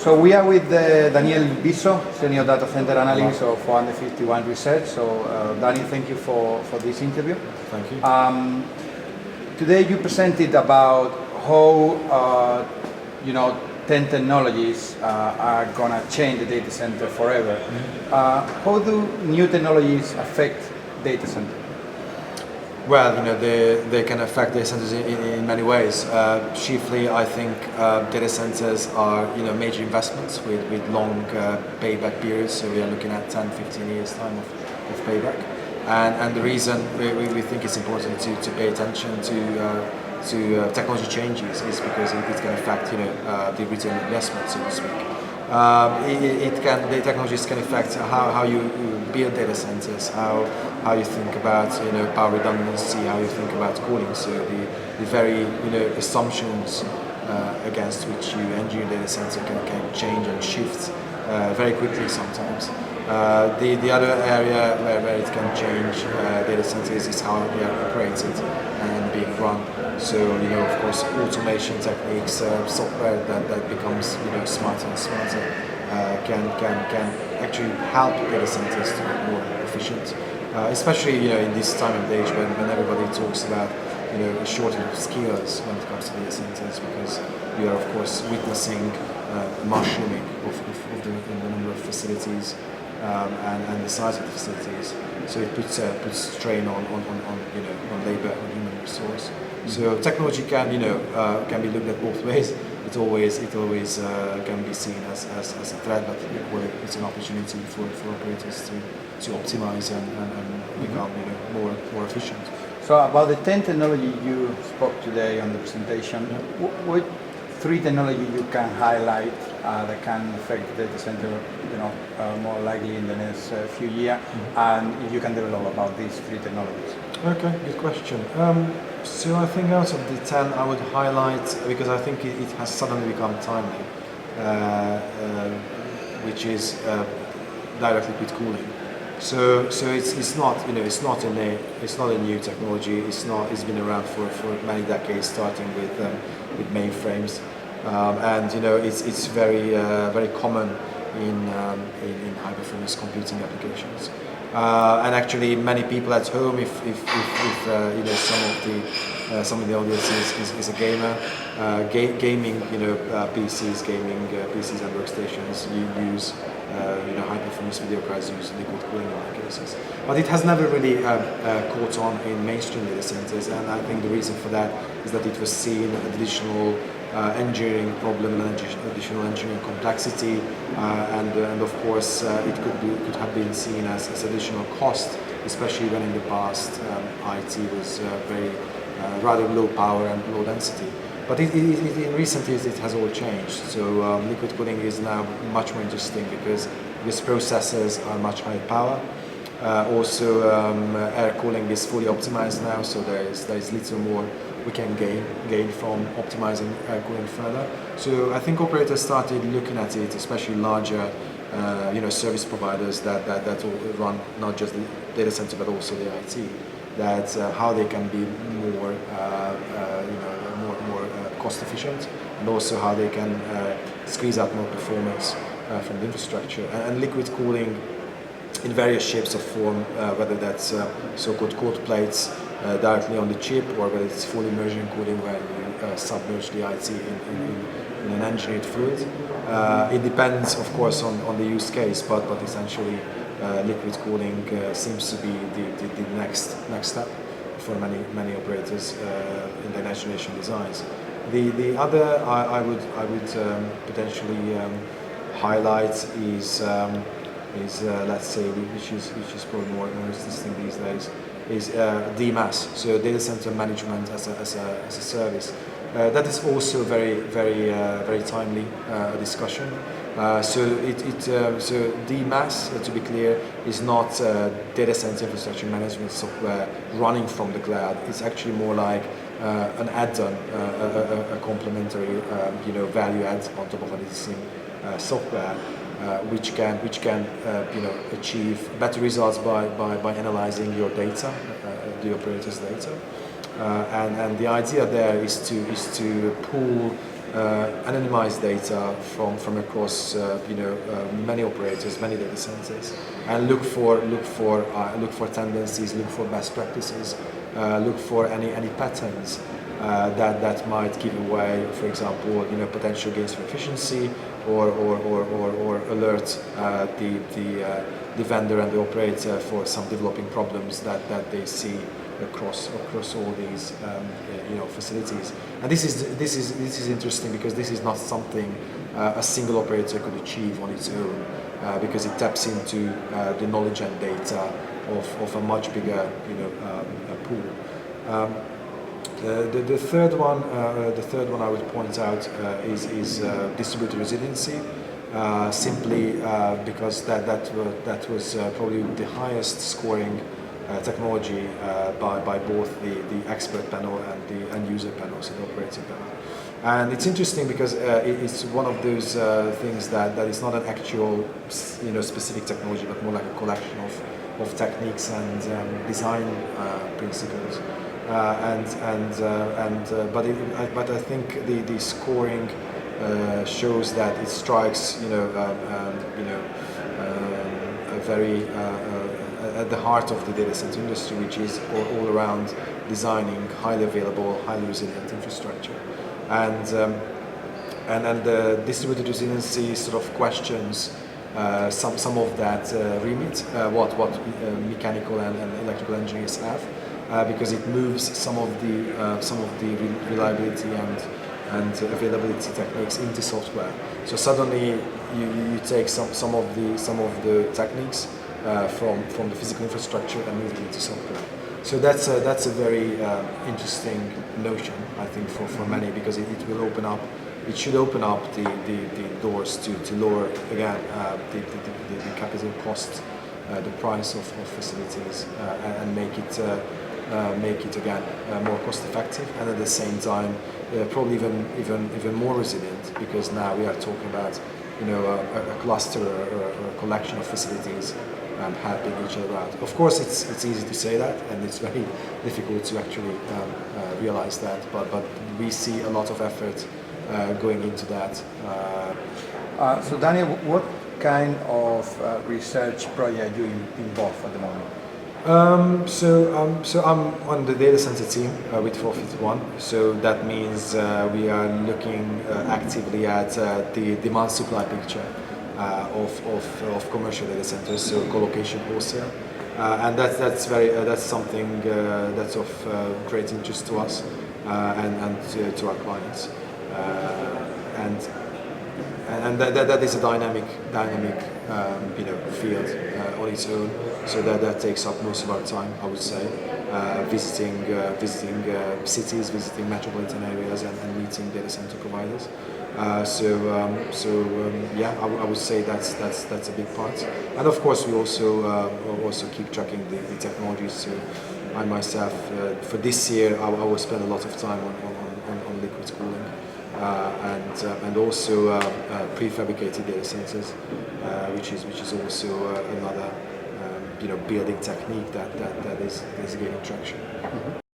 So we are with Daniel Bizo, Senior Data Center Analyst of 451 Research. So Daniel, thank you for this interview. Thank you. Today you presented about how 10 technologies are going to change the data center forever. How do new technologies affect data center? Well, they can affect data centers in many ways. Chiefly, I think data centers are major investments with long payback periods. So we are looking at 10, 15 years time of payback. And the reason we think it's important to pay attention to technology changes is because it's going to affect the return on investment, so to speak. The technologies can affect how you build data centers, how you think about power redundancy, how you think about cooling. So the very assumptions against which you engineer data center can change and shift very quickly sometimes. The other area where it can change data centers is how they are operated and being run. So of course automation techniques, software that becomes smarter and smarter can actually help data centers to be more efficient. Especially in this time of age when everybody talks about a shortage of skills when it comes to data centers, because we are of course witnessing mushrooming of the number of facilities and the size of the facilities. So it puts strain on labor, on human resource. So technology can be looked at both ways. It always can be seen as a threat, but it's an opportunity for operators to optimize and become more efficient. So about the 10 technology you spoke today on the presentation, what 3 technology you can highlight that can affect the data center more likely in the next few years, and if you can develop about these 3 technologies? Okay, good question. So I think out of the 10 I would highlight, because I think it has suddenly become timely, which is direct liquid cooling. So it's not a new technology. It's been around for many decades, starting with mainframes, and it's very common in high performance computing applications. And actually, many people at home, if some of the audience is a gamer, gaming PCs and workstations, you use high performance video cards, use liquid cooling in many cases. But it has never really caught on in mainstream data centers, and I think the reason for that is that it was seen an additional engineering problem and additional engineering complexity, and of course it could have been seen as additional cost, especially when in the past IT was very rather low power and low density. But in recent years it has all changed. So liquid cooling is now much more interesting because these processors are much higher power. Also air cooling is fully optimized now, so there is little more we can gain from optimizing air cooling further. So I think operators started looking at it, especially larger service providers that run not just the data center but also the IT, that how they can be more cost efficient, and also how they can squeeze out more performance from the infrastructure. And liquid cooling in various shapes of form, whether that's so-called cold plates directly on the chip, or whether it's full immersion cooling where you submerge the IT in an engineered fluid. It depends, of course, on the use case, but essentially liquid cooling seems to be the next step for many operators in their next generation designs. The other I would potentially highlight is let's say, which is probably more interesting these days, is DMAS, so data center management as a service. That is also very timely discussion. So DMAS, to be clear, is not data center infrastructure management software running from the cloud. It's actually more like an add-on, a complementary value add on top of an existing software. Which can achieve better results by analyzing your data, the operator's data, and the idea there is to pool anonymized data from across many operators, many data centers, and look for tendencies, look for best practices, look for any patterns that might give away, for example, potential gains for efficiency, or alert the vendor and the operator for some developing problems that they see across all these facilities. And this is interesting because this is not something a single operator could achieve on its own, because it taps into the knowledge and data of a much bigger pool. The third one I would point out is distributed resiliency. Simply because that was probably the highest scoring technology by both the expert panel and the end user panel, so the operator panel. And it's interesting because it's one of those things that is not an actual specific technology, but more like a collection of techniques and design principles. But I think the scoring shows that it strikes a very at the heart of the data center industry, which is all around designing highly available, highly resilient infrastructure, and the distributed resiliency sort of questions some of that remit, what mechanical and electrical engineers have, because it moves some of the reliability and availability techniques into software. So suddenly you take some of the techniques from the physical infrastructure and move it into software. So that's a very interesting notion, I think, for many, because it should open up the doors to lower again the capital cost, the price of facilities, and make it again more cost effective, and at the same time probably even more resilient, because now we are talking about a cluster or a collection of facilities helping each other out. Of course, it's easy to say that, and it's very difficult to actually realize that. But we see a lot of effort going into that. So Daniel, what kind of research project are you involved at the moment? So I'm on the data center team with 451. So that means we are looking actively at the demand supply picture of commercial data centers, so co-location wholesale, and that's something that's of great interest to us and to our clients, and that is a dynamic field on its own. So that takes up most of our time, I would say, visiting cities, visiting metropolitan areas, and meeting data center providers. Yeah, I would say that's a big part. And of course, we also keep tracking the technologies. So I myself, for this year, I will spend a lot of time on liquid cooling, and also prefabricated data centers, which is also another building technique that is gaining traction. Mm-hmm.